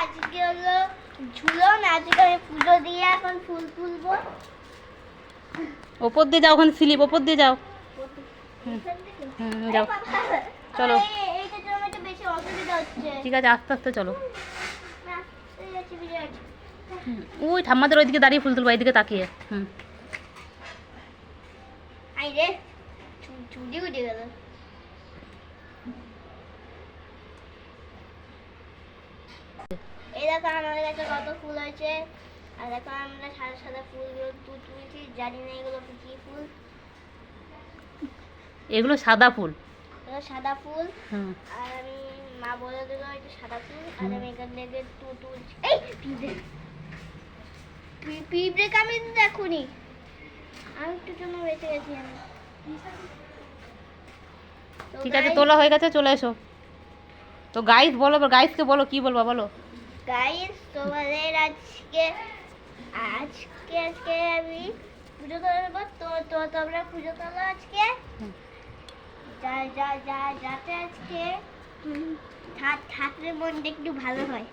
আজকে হলো ঝুলন, আজকে আমি পুজো দিয়ে এখন ফুল তুলবো। ওপর দিয়ে যাও, ওখানে স্লিপ, ওপর দিয়ে যাও। যাও চলো। এইটার জন্য একটু বেশি অসুবিধা হচ্ছে। ঠিক আছে, আস্তে আস্তে চলো। না, এই আছে বিরাট। ওই ঠাম্মাদের ওইদিকে দাঁড়িয়ে ফুল তুলবো, এইদিকে তাকিয়ে। আই রে, চুলি উঠে গেল। এই দেখো আমাদের কাছে কত ফুল হয়েছে, আর দেখো আমরা সাদা সাদা ফুলগুলো তুলছি, জানি না এগুলো কি ফুল। এগুলো সাদা ফুল। এগুলো সাদা ফুল, আর আমি মা বলে দিল এটা সাদা ফুল, আর আমি এখান থেকে তুলছি। এই পিঁপড়ে কামড়ে দিতে এখনই, আমি একটু জন্য বেঁচে গেছি আমি। ঠিক আছে, তোলা হয়ে গেছে, চলে এসো। তো গাইস বলো, গাইসকে বলো, কি বলবা বলো। গাইস তোমাদের আজকে আজকে আজকে আমি পুজো করবো, তো তোমরা পুজো করো আজকে, যাতে আজকে ঠাকুরের মনটা একটু ভালো হয়।